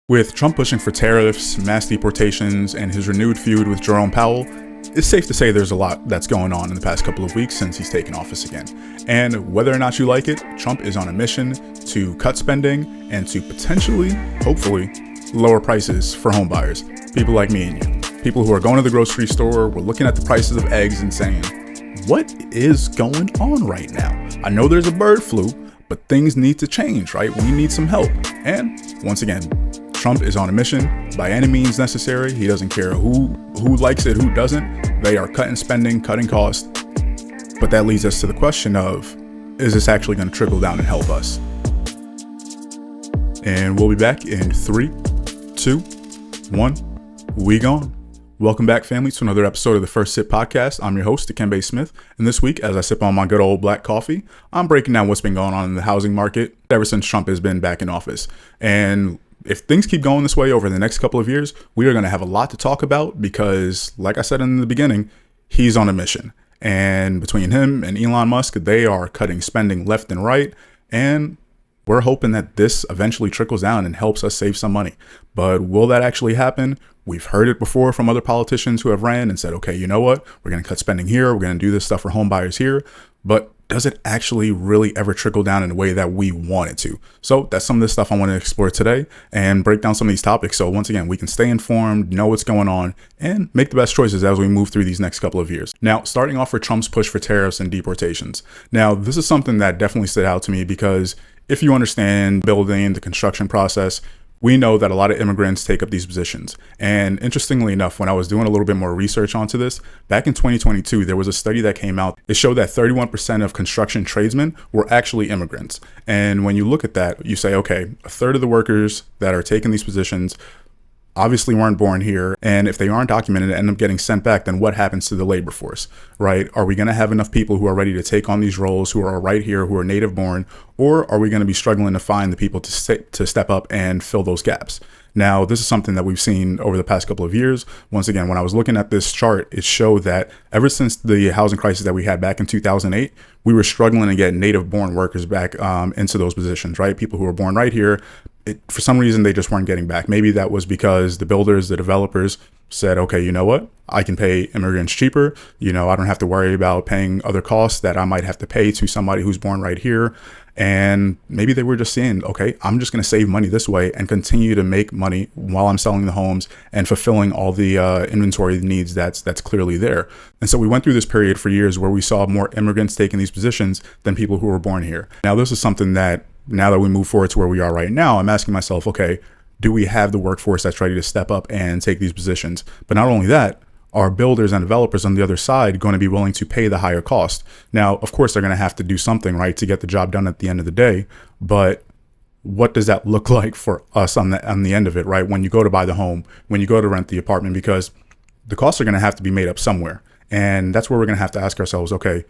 With Trump pushing for tariffs, mass deportations, and his renewed feud with Jerome Powell, it's safe to say there's a lot that's going on in the past couple of weeks since he's taken office again. And whether or not you like it, Trump is on a mission to cut spending and to potentially, hopefully, lower prices for homebuyers. People like me and you. People who are going to the grocery store, we're looking at the prices of eggs and saying, what is going on right now? I know there's a bird flu, but things need to change, right? We need some help. And once again, Trump is on a mission by any means necessary. He doesn't care who likes it, who doesn't. They are cutting spending, cutting costs. But that leads us to the question of, is this actually going to trickle down and help us? And we'll be back in 3, 2, 1. We gone. Welcome back, family, to another episode of the First Sip Podcast. I'm your host, Dekimbe Smith. And this week, as I sip on my good old black coffee, I'm breaking down what's been going on in the housing market ever since Trump has been back in office. And if things keep going this way over the next couple of years, we are going to have a lot to talk about because, like I said in the beginning, he's on a mission. And between him and Elon Musk, they are cutting spending left and right. And we're hoping that this eventually trickles down and helps us save some money. But will that actually happen? We've heard it before from other politicians who have ran and said, okay, you know what? We're going to cut spending here. We're going to do this stuff for home buyers here. But does it actually really ever trickle down in a way that we want it to? So that's some of the stuff I want to explore today and break down some of these topics. So once again, we can stay informed, know what's going on, and make the best choices as we move through these next couple of years. Now, starting off with Trump's push for tariffs and deportations. Now, this is something that definitely stood out to me because if you understand building, the construction process, we know that a lot of immigrants take up these positions. And interestingly enough, when I was doing a little bit more research onto this, back in 2022, there was a study that came out. It showed that 31% of construction tradesmen were actually immigrants. And when you look at that, you say, okay, a third of the workers that are taking these positions obviously weren't born here. And if they aren't documented and end up getting sent back, then what happens to the labor force, right? Are we going to have enough people who are ready to take on these roles, who are right here, who are native born, or are we going to be struggling to find the people to step up and fill those gaps? Now, this is something that we've seen over the past couple of years. Once again, when I was looking at this chart, it showed that ever since the housing crisis that we had back in 2008, we were struggling to get native born workers back into those positions, right? People who were born right here. For some reason, they just weren't getting back. Maybe that was because the builders, the developers said, okay, you know what? I can pay immigrants cheaper. I don't have to worry about paying other costs that I might have to pay to somebody who's born right here. And maybe they were just saying, okay, I'm just going to save money this way and continue to make money while I'm selling the homes and fulfilling all the inventory needs that's clearly there. And so we went through this period for years where we saw more immigrants taking these positions than people who were born here. Now, this is something that now that we move forward to where we are right now, I'm asking myself, okay, do we have the workforce that's ready to step up and take these positions? But not only that, are builders and developers on the other side going to be willing to pay the higher cost? Now, of course, they're going to have to do something, right, to get the job done at the end of the day. But what does that look like for us on the end of it, right? When you go to buy the home, when you go to rent the apartment, because the costs are going to have to be made up somewhere. And that's where we're going to have to ask ourselves, okay,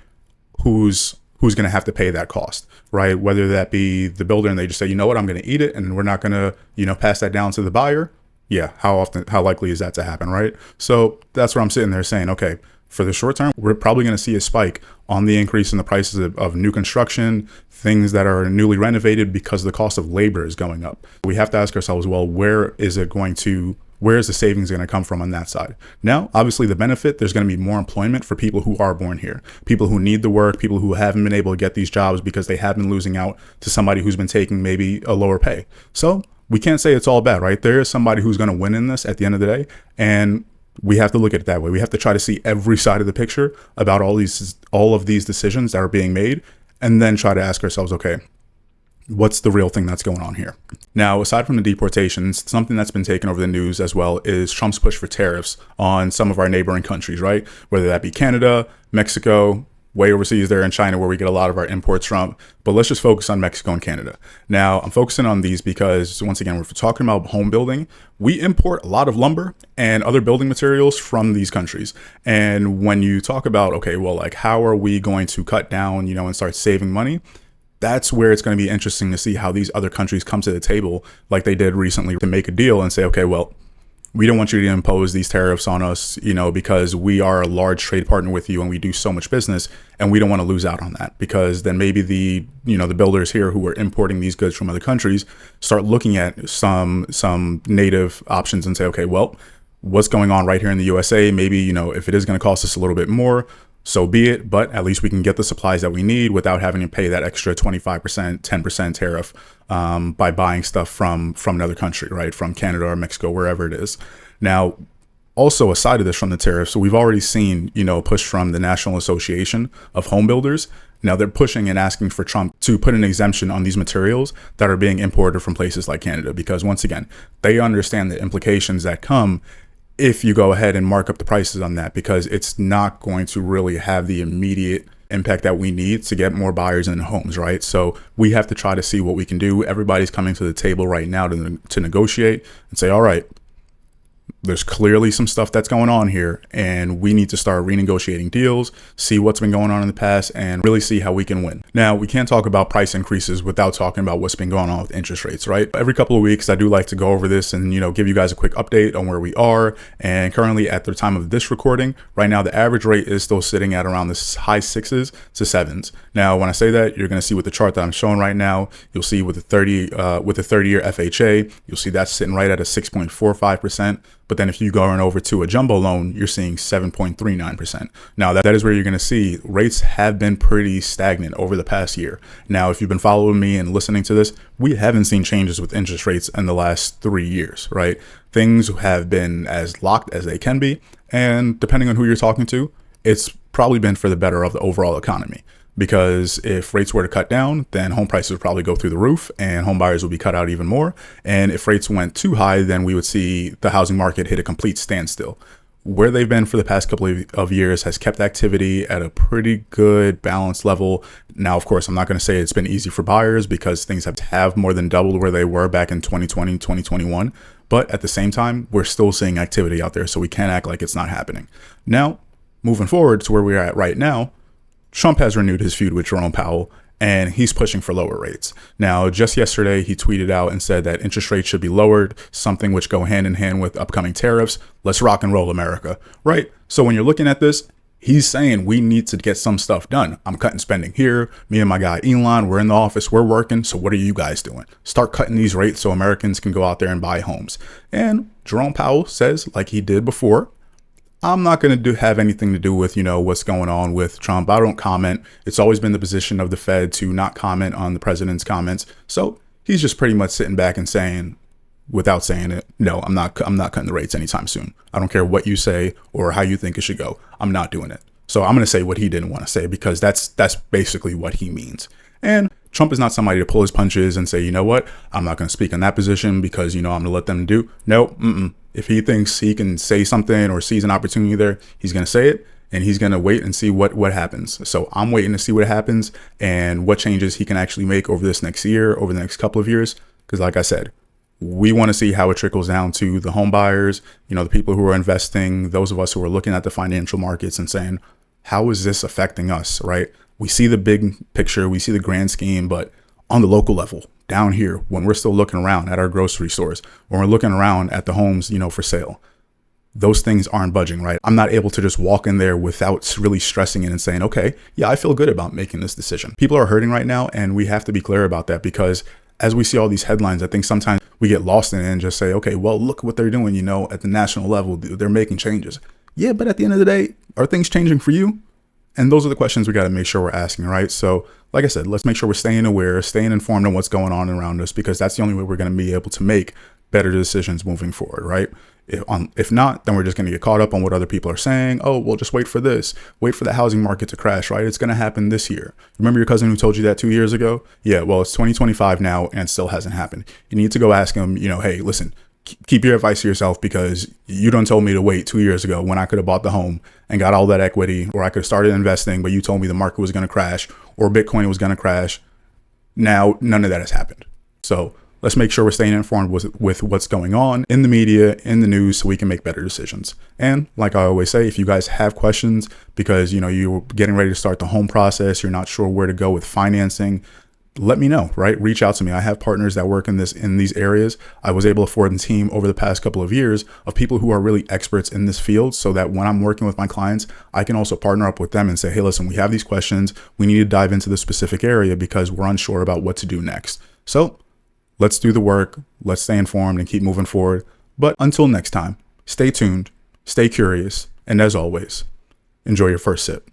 who's going to have to pay that cost, right? Whether that be the builder and they just say, you know what, I'm going to eat it and we're not going to, pass that down to the buyer. Yeah. How likely is that to happen, right? So that's where I'm sitting there saying, okay, for the short term, we're probably going to see a spike on the increase in the prices of new construction, things that are newly renovated because the cost of labor is going up. We have to ask ourselves, well, where is the savings going to come from on that side? Now, obviously the benefit, there's going to be more employment for people who are born here, people who need the work, people who haven't been able to get these jobs because they have been losing out to somebody who's been taking maybe a lower pay. So we can't say it's all bad, right? There is somebody who's going to win in this at the end of the day. And we have to look at it that way. We have to try to see every side of the picture about all of these decisions that are being made, and then try to ask ourselves, okay, what's the real thing that's going on here? Now, aside from the deportations, something that's been taken over the news as well is Trump's push for tariffs on some of our neighboring countries, right? Whether that be Canada, Mexico, way overseas there in China where we get a lot of our imports from. But let's just focus on Mexico and Canada. Now, I'm focusing on these because, once again, we're talking about home building. We import a lot of lumber and other building materials from these countries. And when you talk about, okay, well, like, how are we going to cut down, and start saving money? That's where it's going to be interesting to see how these other countries come to the table like they did recently to make a deal and say, okay, well, we don't want you to impose these tariffs on us, because we are a large trade partner with you and we do so much business, and we don't want to lose out on that, because then maybe the builders here who are importing these goods from other countries start looking at some native options and say, okay, well, what's going on right here in the USA? Maybe, if it is going to cost us a little bit more, so be it, but at least we can get the supplies that we need without having to pay that extra 25%, 10% tariff by buying stuff from another country, right? From Canada or Mexico, wherever it is. Now, also aside of this from the tariffs, so we've already seen, push from the National Association of Homebuilders. Now they're pushing and asking for Trump to put an exemption on these materials that are being imported from places like Canada, because once again, they understand the implications that come if you go ahead and mark up the prices on that, because it's not going to really have the immediate impact that we need to get more buyers in homes, right? So we have to try to see what we can do. Everybody's coming to the table right now to negotiate and say, all right, there's clearly some stuff that's going on here, and we need to start renegotiating deals, see what's been going on in the past, and really see how we can win. Now, we can't talk about price increases without talking about what's been going on with interest rates, right? Every couple of weeks, I do like to go over this and, give you guys a quick update on where we are. And currently, at the time of this recording, right now, the average rate is still sitting at around the high 6s to 7s. Now, when I say that, you're going to see with the chart that I'm showing right now, you'll see with the 30-year FHA, you'll see that's sitting right at a 6.45%. But then if you go on over to a jumbo loan, you're seeing 7.39%. Now that is where you're going to see rates have been pretty stagnant over the past year. Now, if you've been following me and listening to this, we haven't seen changes with interest rates in the last 3 years, right? Things have been as locked as they can be. And depending on who you're talking to, it's probably been for the better of the overall economy. Because if rates were to cut down, then home prices would probably go through the roof and home buyers would be cut out even more. And if rates went too high, then we would see the housing market hit a complete standstill. Where they've been for the past couple of years has kept activity at a pretty good balanced level. Now, of course, I'm not going to say it's been easy for buyers, because things have more than doubled where they were back in 2020, 2021. But at the same time, we're still seeing activity out there, so we can't act like it's not happening. Now, moving forward to where we're at right now, Trump has renewed his feud with Jerome Powell, and he's pushing for lower rates. Now, just yesterday, he tweeted out and said that interest rates should be lowered, something which go hand in hand with upcoming tariffs. Let's rock and roll, America, right? So when you're looking at this, he's saying we need to get some stuff done. I'm cutting spending here. Me and my guy Elon, we're in the office, we're working. So what are you guys doing? Start cutting these rates so Americans can go out there and buy homes. And Jerome Powell says, like he did before, I'm not going to have anything to do with, what's going on with Trump. I don't comment. It's always been the position of the Fed to not comment on the president's comments. So he's just pretty much sitting back and saying, without saying it, no, I'm not cutting the rates anytime soon. I don't care what you say or how you think it should go. I'm not doing it. So I'm going to say what he didn't want to say, because that's basically what he means. And Trump is not somebody to pull his punches and say, you know what, I'm not going to speak on that position because, I'm going to let them do. No, If he thinks he can say something or sees an opportunity there, he's going to say it, and he's going to wait and see what happens. So I'm waiting to see what happens and what changes he can actually make over this next year, over the next couple of years. Because like I said, we want to see how it trickles down to the home buyers, the people who are investing, those of us who are looking at the financial markets and saying, how is this affecting us, right? We see the big picture, we see the grand scheme, but on the local level, down here, when we're still looking around at our grocery stores, when we're looking around at the homes, for sale, those things aren't budging, right? I'm not able to just walk in there without really stressing it and saying, okay, yeah, I feel good about making this decision. People are hurting right now, and we have to be clear about that, because as we see all these headlines, I think sometimes we get lost in it and just say, okay, well, look what they're doing, at the national level, they're making changes. Yeah, but at the end of the day, are things changing for you? And those are the questions we got to make sure we're asking, right? So like I said, let's make sure we're staying aware, staying informed on what's going on around us, because that's the only way we're going to be able to make better decisions moving forward, right? If not, then we're just going to get caught up on what other people are saying. Oh, well, just wait for this. Wait for the housing market to crash, right? It's going to happen this year. Remember your cousin who told you that 2 years ago? Yeah, well, it's 2025 now and it still hasn't happened. You need to go ask him, hey, listen, keep your advice to yourself, because you done told me to wait 2 years ago when I could have bought the home and got all that equity, or I could have started investing, but you told me the market was going to crash or Bitcoin was going to crash. Now, none of that has happened. So let's make sure we're staying informed with what's going on in the media, in the news, so we can make better decisions. And like I always say, if you guys have questions because, you're getting ready to start the home process, you're not sure where to go with financing, let me know, right? Reach out to me. I have partners that work in these areas. I was able to form a team over the past couple of years of people who are really experts in this field, so that when I'm working with my clients, I can also partner up with them and say, hey, listen, we have these questions. We need to dive into this specific area because we're unsure about what to do next. So let's do the work. Let's stay informed and keep moving forward. But until next time, stay tuned, stay curious, and as always, enjoy your first sip.